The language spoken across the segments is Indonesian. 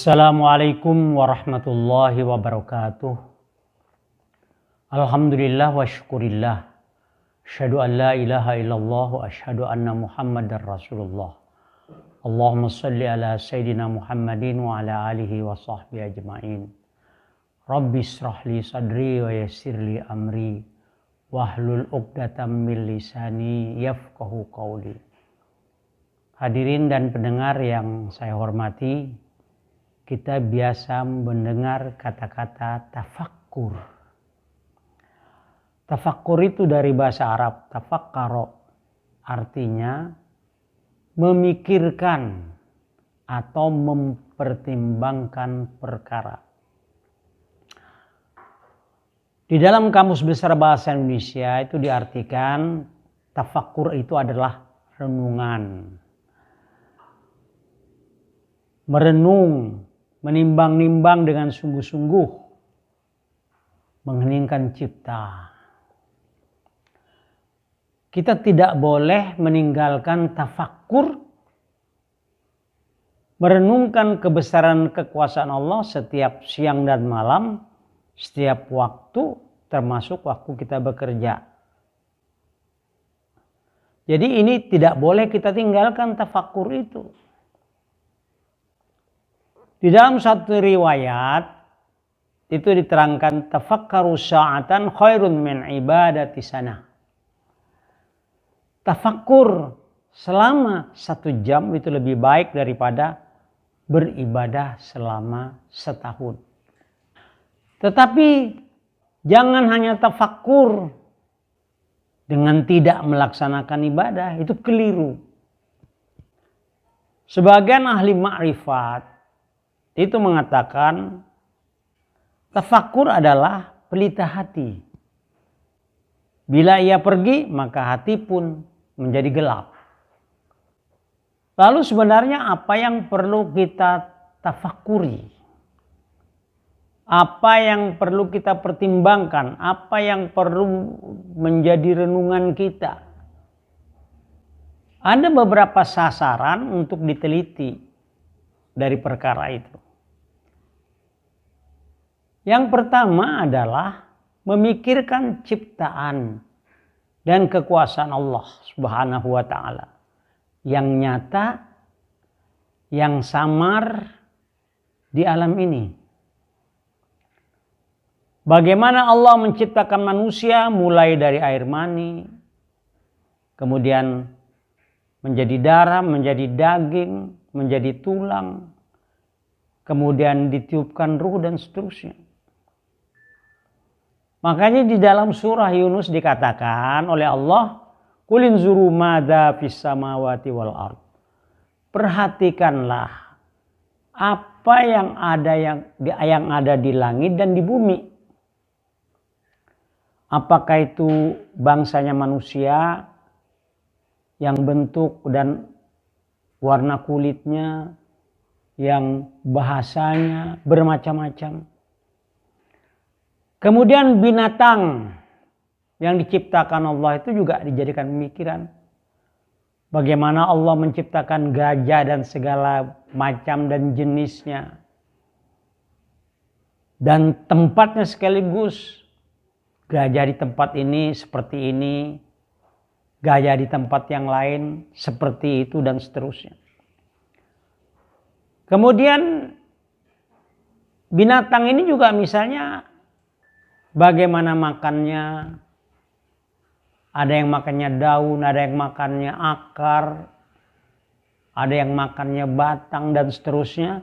Assalamualaikum warahmatullahi wabarakatuh. Alhamdulillah wa syukurillah. Asyhadu an la ilaha illallah wa asyhadu anna Muhammadar Rasulullah. Allahumma salli ala Sayyidina Muhammadin wa ala alihi wa sahbihi ajma'in. Rabbi israh li sadri wa yassir li amri wahlul 'uqdatam min lisani yafqahu qawli. Hadirin dan pendengar yang saya hormati, kita biasa mendengar kata-kata tafakkur. Tafakkur itu dari bahasa Arab tafakkaro, artinya memikirkan atau mempertimbangkan perkara. Di dalam Kamus Besar Bahasa Indonesia itu diartikan tafakkur itu adalah renungan. Merenung, menimbang-nimbang dengan sungguh-sungguh, mengheningkan cipta. Kita tidak boleh meninggalkan tafakkur, merenungkan kebesaran kekuasaan Allah setiap siang dan malam, setiap waktu, termasuk waktu kita bekerja. Jadi ini tidak boleh kita tinggalkan tafakkur itu. Di dalam satu riwayat itu diterangkan tafakkaru sa'atan khairun min ibadati sanah. Tafakkur selama 1 jam itu lebih baik daripada beribadah selama setahun. Tetapi jangan hanya tafakkur dengan tidak melaksanakan ibadah, itu keliru. Sebagian ahli ma'rifat itu mengatakan tafakkur adalah pelita hati. Bila ia pergi, maka hati pun menjadi gelap. Lalu sebenarnya apa yang perlu kita tafakkuri? Apa yang perlu kita pertimbangkan? Apa yang perlu menjadi renungan kita? Ada beberapa sasaran untuk diteliti dari perkara itu. Yang pertama adalah memikirkan ciptaan dan kekuasaan Allah Subhanahu wa ta'ala yang nyata, yang samar di alam ini. Bagaimana Allah menciptakan manusia mulai dari air mani, kemudian menjadi darah, menjadi daging, menjadi tulang, kemudian ditiupkan ruh dan seterusnya. Makanya di dalam surah Yunus dikatakan oleh Allah, "Qul inzuru madza fis samawati wal ard." Perhatikanlah apa yang ada di langit dan di bumi. Apakah itu bangsanya manusia yang bentuk dan warna kulitnya, yang bahasanya bermacam-macam. Kemudian binatang yang diciptakan Allah itu juga dijadikan pemikiran. Bagaimana Allah menciptakan gajah dan segala macam dan jenisnya. Dan tempatnya sekaligus. Gajah di tempat ini seperti ini. Gajah di tempat yang lain seperti itu dan seterusnya. Kemudian binatang ini juga misalnya bagaimana makannya. Ada yang makannya daun, ada yang makannya akar, ada yang makannya batang dan seterusnya.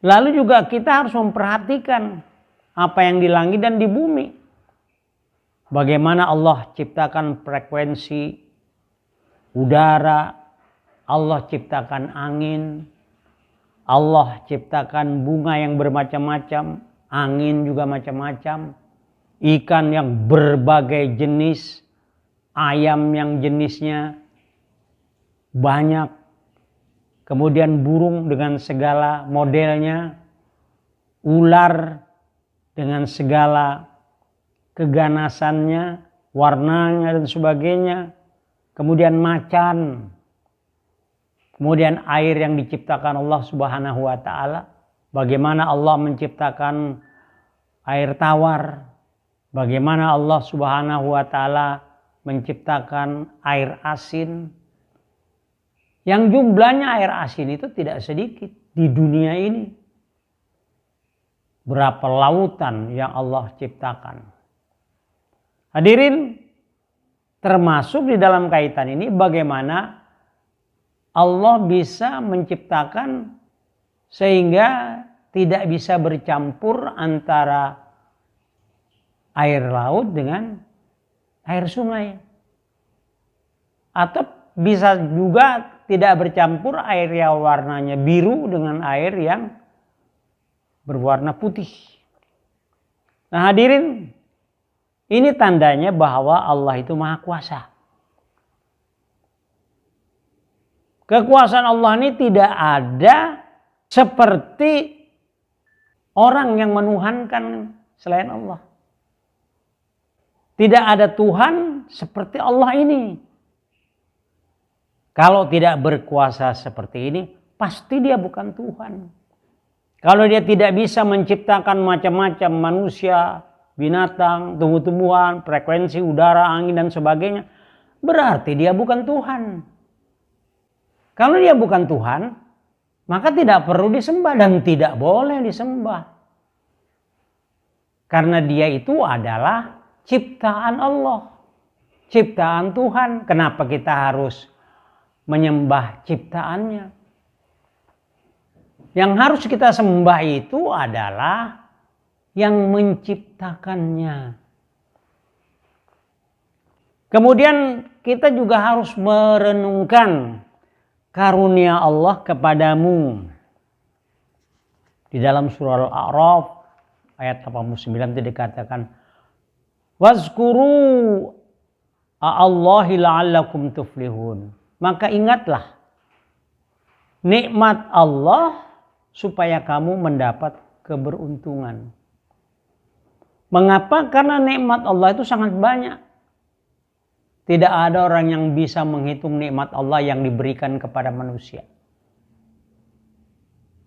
Lalu juga kita harus memperhatikan apa yang di langit dan di bumi. Bagaimana Allah ciptakan frekuensi udara, Allah ciptakan angin, Allah ciptakan bunga yang bermacam-macam, angin juga macam-macam, ikan yang berbagai jenis, ayam yang jenisnya banyak, kemudian burung dengan segala modelnya, ular dengan segala keganasannya, warnanya dan sebagainya, kemudian macan, kemudian air yang diciptakan Allah Subhanahu wa taala, bagaimana Allah menciptakan air tawar, bagaimana Allah Subhanahu wa taala menciptakan air asin. Yang jumlahnya air asin itu tidak sedikit di dunia ini. Berapa lautan yang Allah ciptakan. Hadirin, termasuk di dalam kaitan ini bagaimana Allah bisa menciptakan sehingga tidak bisa bercampur antara air laut dengan air sungai. Atau bisa juga tidak bercampur air yang warnanya biru dengan air yang berwarna putih. Nah hadirin, ini tandanya bahwa Allah itu Maha Kuasa. Kekuasaan Allah ini tidak ada seperti orang yang menuhankan selain Allah. Tidak ada Tuhan seperti Allah ini. Kalau tidak berkuasa seperti ini, pasti dia bukan Tuhan. Kalau dia tidak bisa menciptakan macam-macam manusia, binatang, tumbuh-tumbuhan, frekuensi udara, angin dan sebagainya, berarti dia bukan Tuhan. Kalau dia bukan Tuhan, maka tidak perlu disembah dan tidak boleh disembah. Karena dia itu adalah ciptaan Allah, ciptaan Tuhan. Kenapa kita harus menyembah ciptaannya? Yang harus kita sembah itu adalah yang menciptakannya. Kemudian kita juga harus merenungkan karunia Allah kepadamu. Di dalam surah Al-A'raf ayat 89 itu dikatakan, wazkuru a'allahi la'allakum tuflihun. Maka ingatlah nikmat Allah supaya kamu mendapat keberuntungan. Mengapa? Karena nikmat Allah itu sangat banyak. Tidak ada orang yang bisa menghitung nikmat Allah yang diberikan kepada manusia.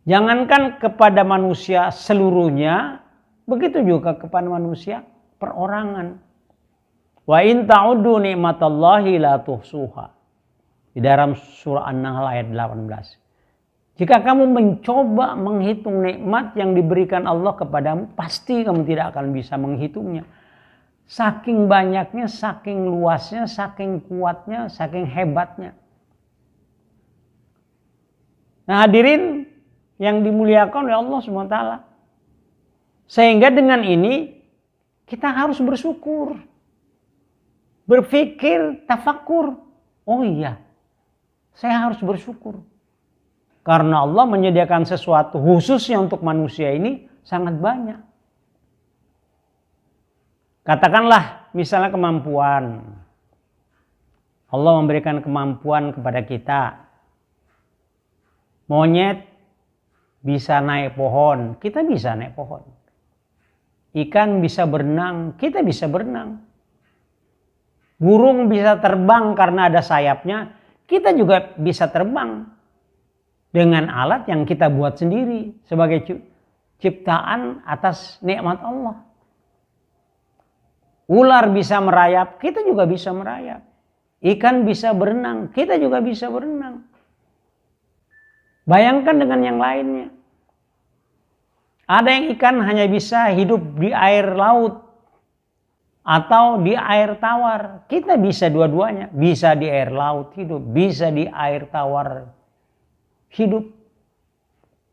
Jangankan kepada manusia seluruhnya, begitu juga kepada manusia perorangan. Wa in ta'uddu nikmatallahi la tuhsuha. Di dalam surah An-Nahl ayat 18. Jika kamu mencoba menghitung nikmat yang diberikan Allah kepadamu, pasti kamu tidak akan bisa menghitungnya. Saking banyaknya, saking luasnya, saking kuatnya, saking hebatnya. Nah hadirin yang dimuliakan oleh Allah SWT. Sehingga dengan ini kita harus bersyukur. Berpikir, tafakur. Oh iya, saya harus bersyukur. Karena Allah menyediakan sesuatu khususnya untuk manusia ini sangat banyak. Katakanlah misalnya kemampuan. Allah memberikan kemampuan kepada kita. Monyet bisa naik pohon, kita bisa naik pohon. Ikan bisa berenang, kita bisa berenang. Burung bisa terbang karena ada sayapnya, kita juga bisa terbang. Dengan alat yang kita buat sendiri sebagai ciptaan atas nikmat Allah. Ular bisa merayap, kita juga bisa merayap. Ikan bisa berenang, kita juga bisa berenang. Bayangkan dengan yang lainnya. Ada yang ikan hanya bisa hidup di air laut atau di air tawar. Kita bisa dua-duanya, bisa di air laut hidup, bisa di air tawar hidup.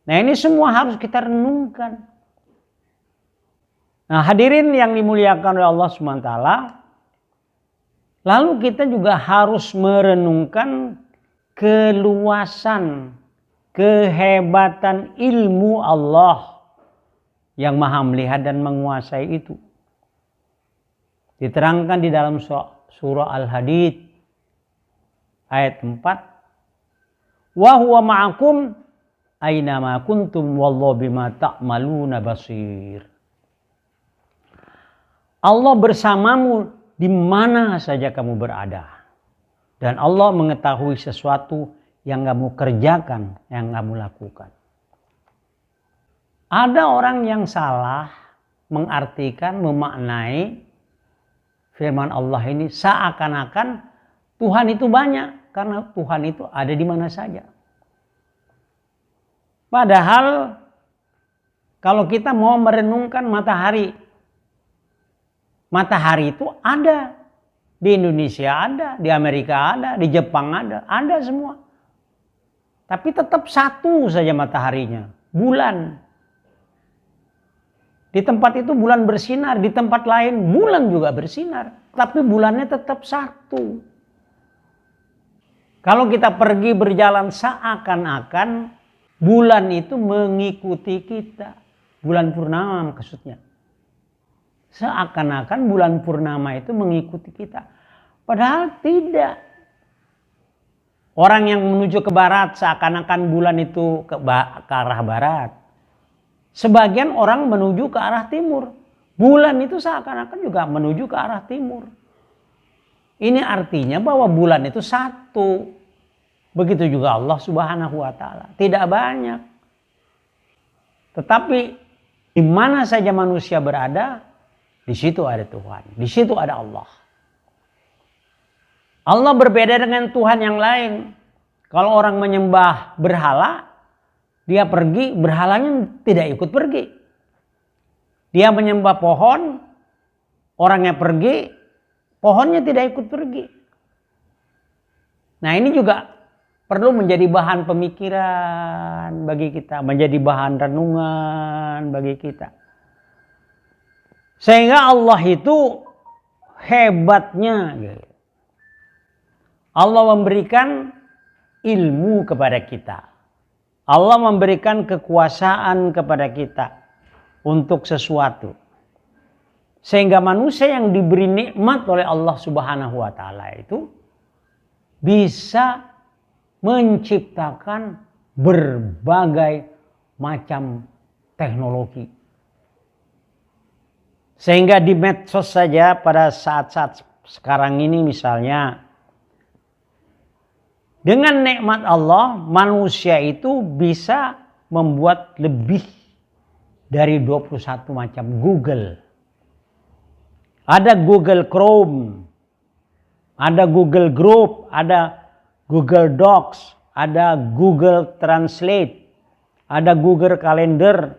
Nah ini semua harus kita renungkan. Nah hadirin yang dimuliakan oleh Allah SWT. Lalu kita juga harus merenungkan keluasan, kehebatan ilmu Allah yang maha melihat dan menguasai itu. Diterangkan di dalam surah Al-Hadid ayat 4. Wa huwa ma'akum aina ma kuntum wallahu bima ta'maluna basir. Allah bersamamu di mana saja kamu berada. Dan Allah mengetahui sesuatu yang kamu kerjakan, yang kamu lakukan. Ada orang yang salah mengartikan, memaknai firman Allah ini seakan-akan Tuhan itu banyak, karena Tuhan itu ada di mana saja. Padahal kalau kita mau merenungkan matahari itu ada. Di Indonesia ada, di Amerika ada, di Jepang ada semua. Tapi tetap satu saja mataharinya, bulan. Di tempat itu bulan bersinar, di tempat lain bulan juga bersinar. Tapi bulannya tetap satu. Kalau kita pergi berjalan seakan-akan bulan itu mengikuti kita. Bulan purnama maksudnya. Seakan-akan bulan purnama itu mengikuti kita. Padahal tidak. Orang yang menuju ke barat seakan-akan bulan itu ke arah barat. Sebagian orang menuju ke arah timur. Bulan itu seakan-akan juga menuju ke arah timur. Ini artinya bahwa bulan itu satu. Begitu juga Allah Subhanahu wa Ta'ala. Tidak banyak. Tetapi di mana saja manusia berada, di situ ada Tuhan. Di situ ada Allah. Allah berbeda dengan Tuhan yang lain. Kalau orang menyembah berhala, dia pergi, berhalanya tidak ikut pergi. Dia menyembah pohon, orangnya pergi, pohonnya tidak ikut pergi. Nah, ini juga perlu menjadi bahan pemikiran bagi kita, menjadi bahan renungan bagi kita. Sehingga Allah itu hebatnya. Allah memberikan ilmu kepada kita. Allah memberikan kekuasaan kepada kita untuk sesuatu. Sehingga manusia yang diberi nikmat oleh Allah Subhanahu wa Ta'ala itu bisa menciptakan berbagai macam teknologi. Sehingga di medsos saja pada saat-saat sekarang ini misalnya, dengan nikmat Allah manusia itu bisa membuat lebih dari 21 macam Google. Ada Google Chrome, ada Google Group, ada Google Docs, ada Google Translate, ada Google Calendar,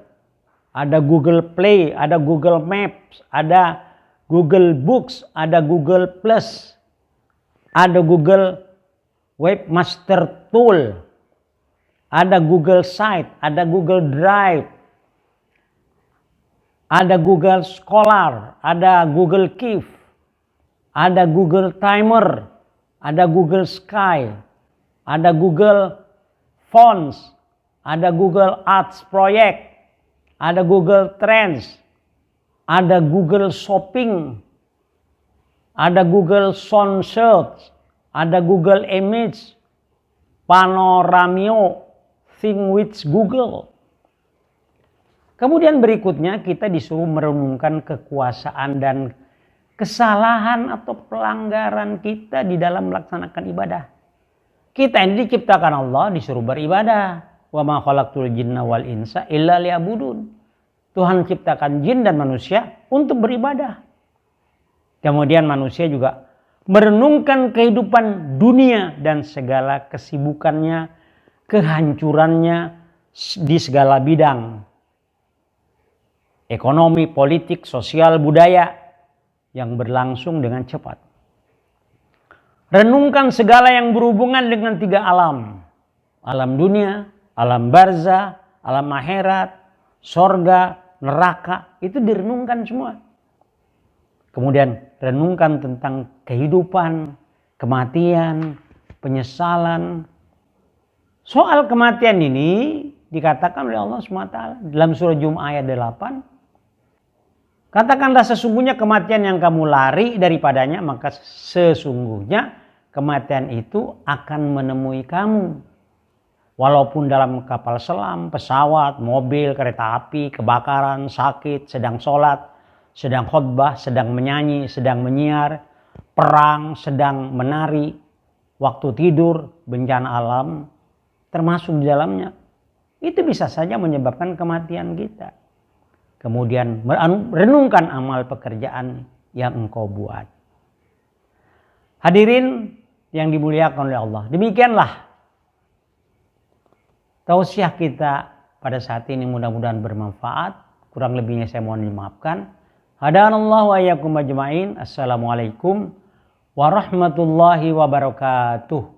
ada Google Play, ada Google Maps, ada Google Books, ada Google Plus, ada Google Webmaster Tool, ada Google Site, ada Google Drive, ada Google Scholar, ada Google Keep, ada Google Timer, ada Google Sky, ada Google Fonts, ada Google Arts Project, ada Google Trends, ada Google Shopping, ada Google Sound Search, ada Google Image, Panoramio, Think with Google. Kemudian berikutnya kita disuruh merenungkan kekuasaan dan kesalahan atau pelanggaran kita di dalam melaksanakan ibadah. Kita ini diciptakan Allah disuruh beribadah. Wa ma khalaqtul jinna wal insa illa liya'budun. Tuhan ciptakan jin dan manusia untuk beribadah. Kemudian manusia juga merenungkan kehidupan dunia dan segala kesibukannya, kehancurannya di segala bidang. Ekonomi, politik, sosial, budaya yang berlangsung dengan cepat. Renungkan segala yang berhubungan dengan 3 alam. Alam dunia, alam barzah, alam akhirat, sorga, neraka. Itu direnungkan semua. Kemudian renungkan tentang kehidupan, kematian, penyesalan. Soal kematian ini dikatakan oleh Allah SWT dalam surah Jum'ah ayat 8. Katakanlah sesungguhnya kematian yang kamu lari daripadanya, maka sesungguhnya kematian itu akan menemui kamu. Walaupun dalam kapal selam, pesawat, mobil, kereta api, kebakaran, sakit, sedang sholat, sedang khutbah, sedang menyanyi, sedang menyiar, perang, sedang menari, waktu tidur, bencana alam, termasuk di dalamnya, itu bisa saja menyebabkan kematian kita. Kemudian renungkan amal pekerjaan yang engkau buat. Hadirin yang dimuliakan oleh Allah, demikianlah tausiah kita pada saat ini, mudah-mudahan bermanfaat. Kurang lebihnya saya mohon dimaafkan. Hadanallahu wa iyyakum ajmain. Assalamualaikum warahmatullahi wabarakatuh.